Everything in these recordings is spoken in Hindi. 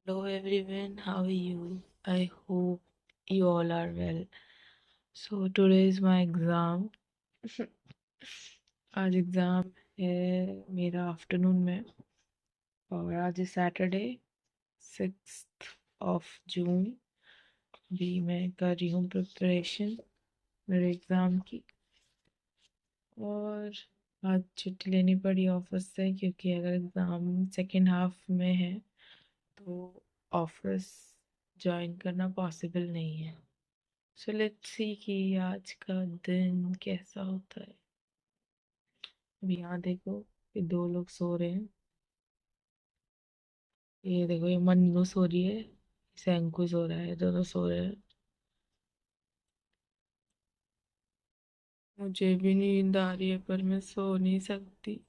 Hello everyone, how are you? I hope you all are well. So today is my exam. आज एग्ज़ाम है मेरा आफ्टरनून में और आज सैटरडे 6 जून भी मैं कर रही हूँ प्रिपरेशन मेरे एग्ज़ाम की। और आज छुट्टी लेनी पड़ी ऑफिस से क्योंकि अगर एग्ज़ाम सेकेंड हाफ में है तो ऑफिस ज्वाइन करना पॉसिबल नहीं है। सो लेट्स सी कि आज का दिन कैसा होता है। अभी यहाँ देखो ये दो लोग सो रहे हैं। ये देखो ये मन्नू सो रही है, सैंकू सो रहा है, दोनों सो रहे हैं। मुझे भी नींद आ रही है पर मैं सो नहीं सकती।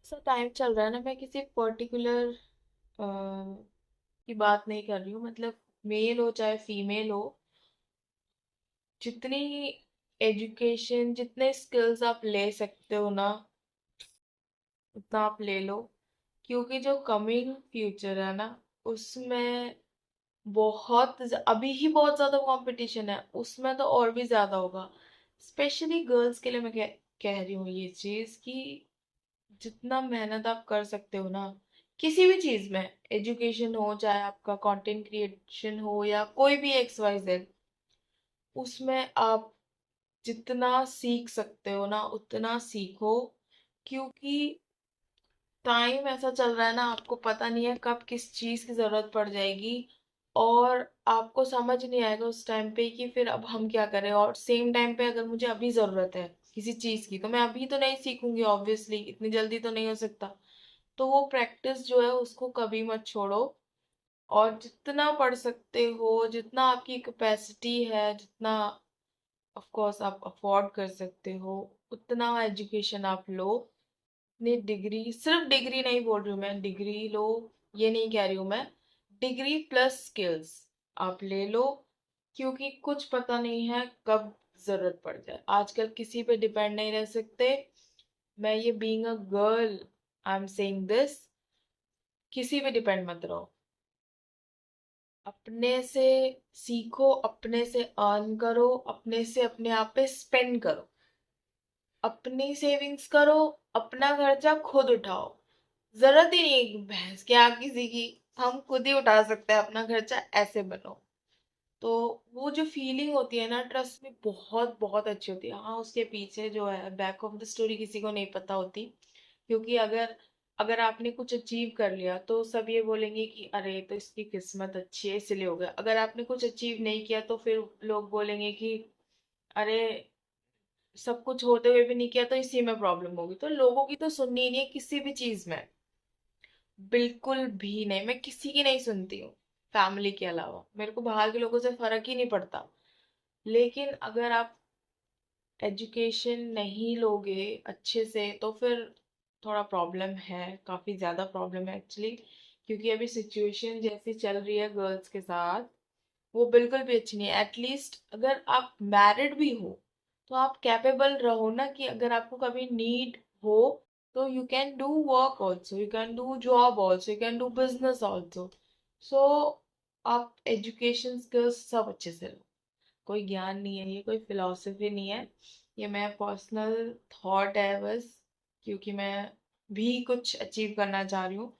ऐसा टाइम चल रहा है ना, मैं किसी पर्टिकुलर की बात नहीं कर रही हूँ। मतलब मेल हो चाहे फीमेल हो, जितनी एजुकेशन जितने स्किल्स आप ले सकते हो ना उतना आप ले लो। क्योंकि जो कमिंग फ्यूचर है ना उसमें अभी ही बहुत ज्यादा कंपटीशन है, उसमें तो और भी ज्यादा होगा। स्पेशली गर्ल्स के लिए मैं कह रही हूँ ये चीज कि जितना मेहनत आप कर सकते हो ना किसी भी चीज में, एजुकेशन हो चाहे आपका कंटेंट क्रिएशन हो या कोई भी XYZ, उसमें आप जितना सीख सकते हो ना उतना सीखो। क्योंकि टाइम ऐसा चल रहा है ना, आपको पता नहीं है कब किस चीज की जरूरत पड़ जाएगी और आपको समझ नहीं आएगा उस टाइम पे कि फिर अब हम क्या करें। और सेम टाइम पे अगर मुझे अभी जरूरत है किसी चीज की तो मैं अभी तो नहीं सीखूंगी, ऑब्वियसली इतनी जल्दी तो नहीं हो सकता। तो वो प्रैक्टिस जो है उसको कभी मत छोड़ो। और जितना पढ़ सकते हो, जितना आपकी कैपेसिटी है, जितना ऑफ कोर्स आप अफोर्ड कर सकते हो, उतना एजुकेशन आप लो। नहीं, डिग्री सिर्फ डिग्री नहीं बोल रही हूँ मैं, डिग्री लो ये नहीं कह रही हूँ मैं, डिग्री प्लस स्किल्स आप ले लो। क्योंकि कुछ पता नहीं है कब जरूरत पड़ जाए। आजकल किसी पे डिपेंड नहीं रह सकते। मैं ये being a girl I am saying this, किसी पे डिपेंड मत रहो। अपने से सीखो, अपने से अर्न करो, अपने से अपने आप पे स्पेंड करो, अपनी सेविंग्स करो, अपना खर्चा खुद उठाओ। जरूरत ही नहीं है भैंस क्या किसी की, हम खुद ही उठा सकते हैं अपना खर्चा, ऐसे बनो। तो वो जो फीलिंग होती है ना, ट्रस्ट में बहुत बहुत अच्छी होती है। हाँ, उसके पीछे जो है बैक ऑफ द स्टोरी किसी को नहीं पता होती। क्योंकि अगर अगर आपने कुछ अचीव कर लिया तो सब ये बोलेंगे कि अरे तो इसकी किस्मत अच्छी है इसलिए हो गया। अगर आपने कुछ अचीव नहीं किया तो फिर लोग बोलेंगे कि अरे सब कुछ होते हुए भी नहीं किया तो इसी में प्रॉब्लम होगी। तो लोगों की तो सुननी ही नहीं है किसी भी चीज में, बिल्कुल भी नहीं। मैं किसी की नहीं सुनती हूँ फैमिली के अलावा, मेरे को बाहर के लोगों से फर्क ही नहीं पड़ता। लेकिन अगर आप एजुकेशन नहीं लोगे अच्छे से तो फिर थोड़ा प्रॉब्लम है, काफी ज्यादा प्रॉब्लम है एक्चुअली। क्योंकि अभी सिचुएशन जैसी चल रही है गर्ल्स के साथ वो बिल्कुल भी अच्छी नहीं है। एटलीस्ट अगर आप मैरिड भी हो तो आप कैपेबल रहो ना, कि अगर आपको कभी नीड हो तो you can do work also, you can do job also, you can do business also. So आप एजुकेशन स्किल्स सब अच्छे से लो। कोई ज्ञान नहीं है ये, कोई फिलॉसफी नहीं है, ये मैं पर्सनल थॉट है बस। क्योंकि मैं भी कुछ अचीव करना चाह रही हूँ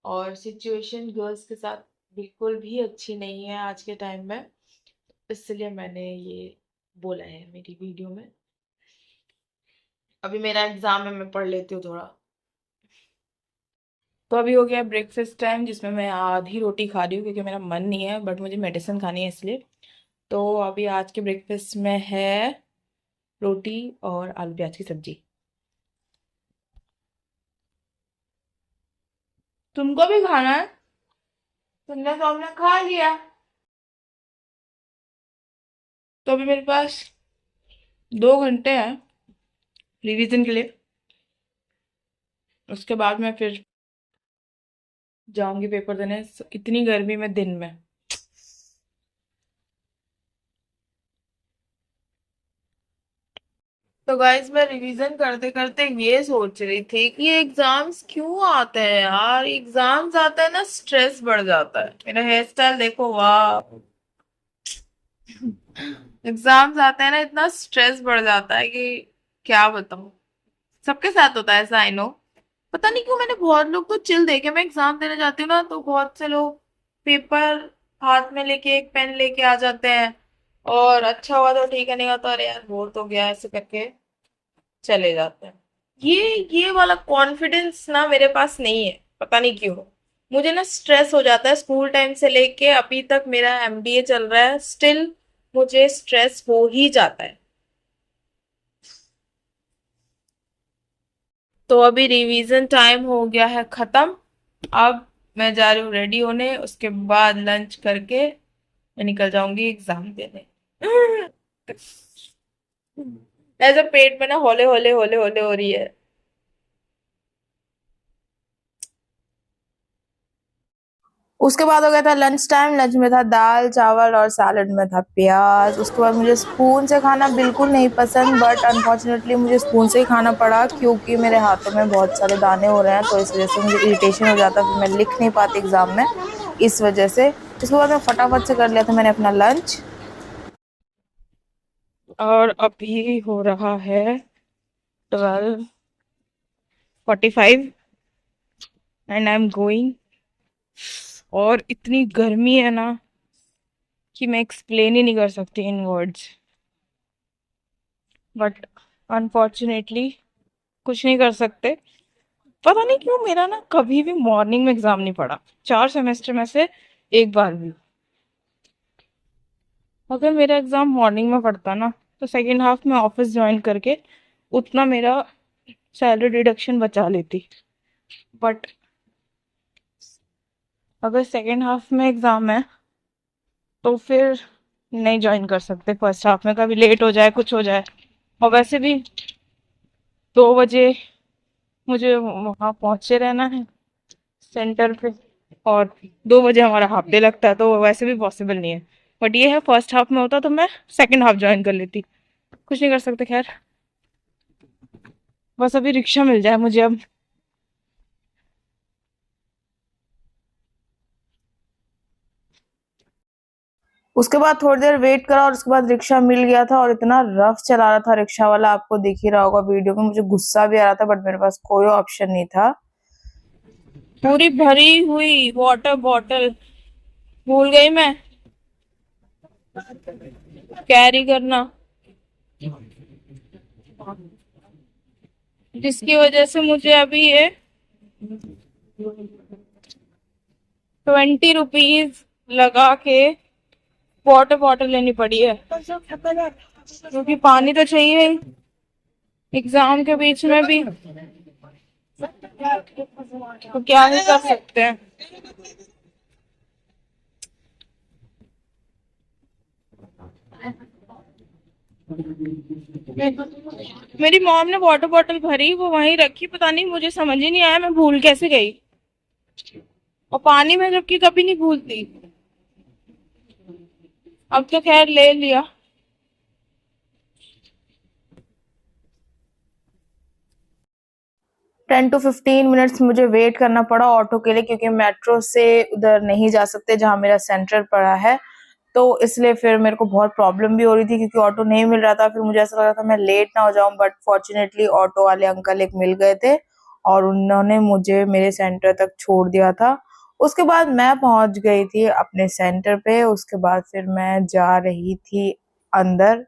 और सिचुएशन गर्ल्स के साथ बिल्कुल भी अच्छी नहीं है आज के टाइम में, इसलिए मैंने ये बोला है मेरी वीडियो में। अभी मेरा एग्जाम है, मैं पढ़ लेती हूँ थोड़ा। तो अभी हो गया ब्रेकफास्ट टाइम, जिसमें मैं आधी रोटी खा रही हूँ क्योंकि मेरा मन नहीं है, बट मुझे मेडिसिन खानी है इसलिए। तो अभी आज के ब्रेकफास्ट में है रोटी और आलू प्याज की सब्जी। तुमको भी खाना है? तुमने तो हमने खा लिया। तो अभी मेरे पास 2 घंटे हैं रिवीजन के लिए। उसके बाद मैं फिर जाऊंगी पेपर देने, इतनी गर्मी में दिन में। तो गाइज मैं रिवीजन करते करते ये सोच रही थी कि एग्जाम्स क्यों आते हैं यार। एग्जाम्स आते हैं ना, स्ट्रेस बढ़ जाता है। मेरा हेयर स्टाइल देखो, वाह। एग्जाम्स आते हैं ना, इतना स्ट्रेस बढ़ जाता है कि क्या बताऊं। सबके साथ होता है ऐसा, आई नो। पता नहीं क्यों, मैंने बहुत लोग तो चिल देखे। मैं एग्जाम देने जाती हूँ ना, तो बहुत से लोग पेपर हाथ में लेके एक पेन लेके आ जाते हैं, और अच्छा हुआ तो ठीक है, नहीं हुआ तो अरे यार बोर तो गया, ऐसे करके चले जाते हैं। ये वाला कॉन्फिडेंस ना मेरे पास नहीं है, पता नहीं क्यों। मुझे ना स्ट्रेस हो जाता है, स्कूल टाइम से लेके अभी तक मेरा एमबीए चल रहा है, स्टिल मुझे स्ट्रेस हो ही जाता है। तो अभी रिवीजन टाइम हो गया है खत्म। अब मैं जा रही हूँ रेडी होने, उसके बाद लंच करके मैं निकल जाऊंगी एग्जाम देने। ऐसा पेट में ना होले होले होले होले हो रही है। उसके बाद हो गया था लंच टाइम। लंच में था दाल चावल और सैलड में था प्याज। उसके बाद मुझे स्पून से खाना बिल्कुल नहीं पसंद, बट अनफॉर्चुनेटली मुझे स्पून से ही खाना पड़ा क्योंकि मेरे हाथों में बहुत सारे दाने हो रहे हैं, तो इस वजह से मुझे इरिटेशन हो जाता है, फिर मैं लिख नहीं पाती एग्जाम में, इस वजह से। उसके बाद मैं फटाफट से कर लिया था मैंने अपना लंच। और अभी हो रहा है 12:45 एंड आई एम गोइंग। और इतनी गर्मी है ना कि मैं एक्सप्लेन ही नहीं कर सकती इन वर्ड्स। बट अनफॉर्चुनेटली कुछ नहीं कर सकते। पता नहीं क्यों मेरा ना कभी भी मॉर्निंग में एग्जाम नहीं पड़ा, 4 सेमेस्टर में से एक बार भी। अगर मेरा एग्जाम मॉर्निंग में पड़ता ना, तो सेकेंड हाफ में ऑफिस ज्वाइन करके उतना मेरा सैलरी डिडक्शन बचा लेती। बट अगर सेकेंड हाफ में एग्जाम है तो फिर नहीं ज्वाइन कर सकते फर्स्ट हाफ में, कभी लेट हो जाए कुछ हो जाए। और वैसे भी 2 बजे मुझे वहां पहुंचे रहना है सेंटर पे, और 2 बजे हमारा हाफ डे लगता है, तो वो वैसे भी पॉसिबल नहीं है। बट ये है, फर्स्ट हाफ में होता तो मैं सेकंड हाफ ज्वाइन कर लेती। कुछ नहीं कर सकते, खैर। बस अभी रिक्शा मिल जाए मुझे अब। उसके बाद थोड़ी देर वेट करा और उसके बाद रिक्शा मिल गया था, और इतना रफ चला रहा था रिक्शा वाला, आपको दिख ही रहा होगा वीडियो में। मुझे गुस्सा भी आ रहा था, बट मेरे पास कोई ऑप्शन नहीं था। पूरी भरी हुई वाटर बॉटल भूल गई मैं कैरी करना, जिसकी वजह से मुझे अभी ये 20 रुपीज लगा के वाटर बॉटल लेनी पड़ी है, क्योंकि पानी तो चाहिए ही एग्जाम के बीच में भी। तो क्या ही कर सकते हैं। मेरी मॉम ने वाटर बॉटल भरी, वो वहीं रखी, पता नहीं, मुझे समझ ही नहीं आया मैं भूल कैसे गई। और पानी में जबकि कभी नहीं भूलती। अब तो खैर ले लिया। 10 to 15 मिनट्स मुझे वेट करना पड़ा ऑटो के लिए, क्योंकि मेट्रो से उधर नहीं जा सकते जहाँ मेरा सेंटर पड़ा है। तो इसलिए फिर मेरे को बहुत प्रॉब्लम भी हो रही थी, क्योंकि ऑटो नहीं मिल रहा था। फिर मुझे ऐसा लग रहा था मैं लेट ना हो जाऊं, बट फॉर्चुनेटली ऑटो वाले अंकल एक मिल गए थे, और उन्होंने मुझे मेरे सेंटर तक छोड़ दिया था। उसके बाद मैं पहुंच गई थी अपने सेंटर पे। उसके बाद फिर मैं जा रही थी अंदर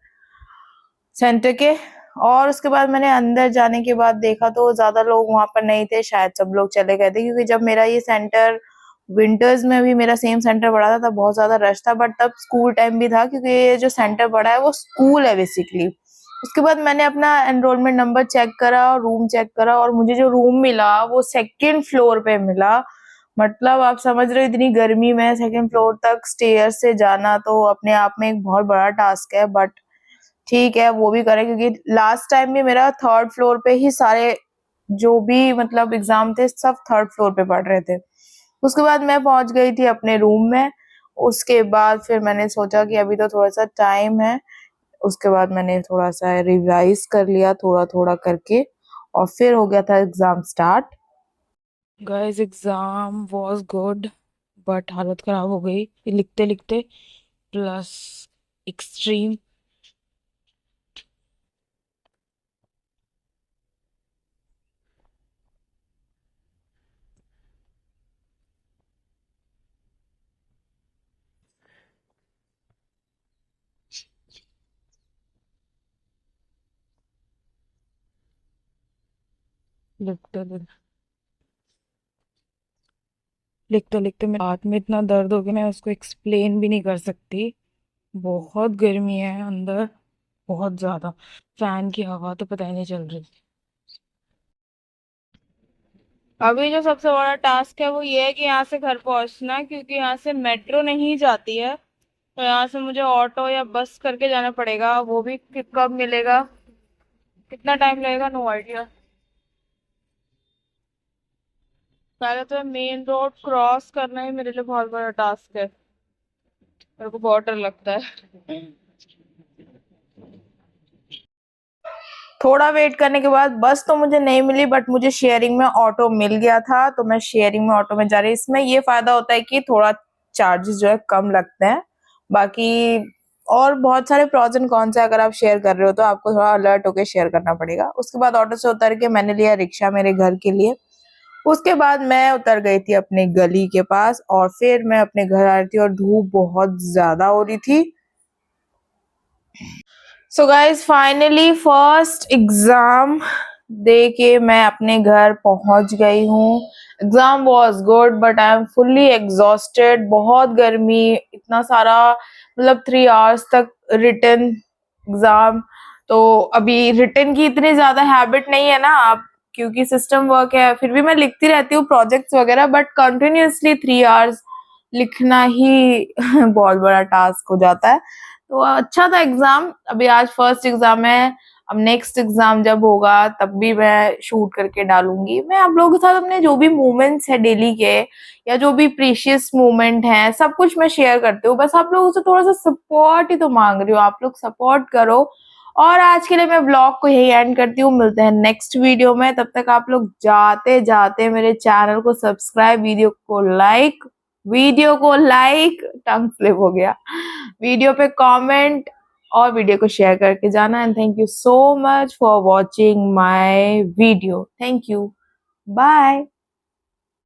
सेंटर के। और उसके बाद मैंने अंदर जाने के बाद देखा तो ज्यादा लोग वहां पर नहीं थे, शायद सब लोग चले गए थे, क्योंकि जब मेरा ये सेंटर विंटर्स में भी मेरा सेम सेंटर पड़ा था तब बहुत ज्यादा रश था, बट तब स्कूल टाइम भी था, क्योंकि ये जो सेंटर पड़ा है वो स्कूल है बेसिकली। उसके बाद मैंने अपना एनरोलमेंट नंबर चेक करा और रूम चेक करा, और मुझे जो रूम मिला वो सेकेंड फ्लोर पे मिला। मतलब आप समझ रहे हो, इतनी गर्मी में सेकेंड फ्लोर तक स्टेयर से जाना तो अपने आप में एक बहुत बड़ा टास्क है, बट ठीक है वो भी करें, क्योंकि लास्ट टाइम भी मेरा थर्ड फ्लोर पे ही सारे जो भी मतलब एग्जाम थे सब थर्ड फ्लोर पे पढ़ रहे थे। उसके बाद मैं पहुंच गई थी अपने रूम में। उसके बाद फिर मैंने सोचा कि अभी तो थोड़ा सा टाइम है, उसके बाद मैंने थोड़ा सा रिवाइज कर लिया थोड़ा थोड़ा करके, और फिर हो गया था exam start. Guys exam was good, but हालत खराब हो गई लिखते लिखते, प्लस एक्सट्रीम। लिखते लिखते लिखते मेरे हाथ में इतना दर्द हो गया, मैं उसको एक्सप्लेन भी नहीं कर सकती। बहुत गर्मी है अंदर, बहुत ज्यादा। फैन की हवा तो पता ही नहीं चल रही। अभी जो सबसे बड़ा टास्क है वो ये है कि यहाँ से घर पहुंचना, क्योंकि यहाँ से मेट्रो नहीं जाती है, तो यहाँ से मुझे ऑटो या बस करके जाना पड़ेगा। वो भी कब मिलेगा, कितना टाइम लगेगा, नो आइडिया। पहले तो मेन रोड क्रॉस करना ही मेरे लिए बहुत बड़ा टास्क है, मेरे को बहुत डर लगता है। थोड़ा वेट करने के बाद बस तो मुझे नहीं मिली, बट मुझे शेयरिंग में ऑटो मिल गया था, तो मैं शेयरिंग में ऑटो में जा रही। इसमें ये फायदा होता है कि थोड़ा चार्जेस जो है कम लगते हैं। बाकी और बहुत सारे प्रॉस एंड कॉन्स है, अगर आप शेयर कर रहे हो तो आपको थोड़ा अलर्ट होकर शेयर करना पड़ेगा। उसके बाद ऑटो से उतर के मैंने लिया रिक्शा मेरे घर के लिए। उसके बाद मैं उतर गई थी अपने गली के पास, और फिर मैं अपने घर आ रही थी और धूप बहुत ज्यादा हो रही थी। So guys finally first exam दे के मैं अपने घर पहुंच गई हूँ। Exam was good, but I am fully exhausted. बहुत गर्मी, इतना सारा, मतलब 3 आवर्स तक रिटन एग्जाम। तो अभी रिटन की इतनी ज्यादा हैबिट नहीं है ना आप, क्योंकि सिस्टम वर्क है, फिर भी मैं लिखती रहती हूँ प्रोजेक्ट्स वगैरह, बट कंटिन्यूअसली 3 आवर्स लिखना ही बहुत बड़ा टास्क हो जाता है। तो अच्छा था एग्जाम। अभी आज फर्स्ट एग्जाम है, अब नेक्स्ट एग्जाम जब होगा तब भी मैं शूट करके डालूंगी। मैं आप लोगों के साथ अपने जो भी मोमेंट्स है डेली के, या जो भी प्रीशियस मोमेंट है, सब कुछ मैं शेयर करती हूँ। बस आप लोगों से थोड़ा सा सपोर्ट ही तो मांग रही हूँ, आप लोग सपोर्ट करो। और आज के लिए मैं ब्लॉग को यही एंड करती हूँ, मिलते हैं नेक्स्ट वीडियो में। तब तक आप लोग जाते जाते मेरे चैनल को सब्सक्राइब, वीडियो को लाइक, टंग स्लिप हो गया, वीडियो पे कमेंट और वीडियो को शेयर करके जाना। And thank you so much for watching my video. Thank you, bye.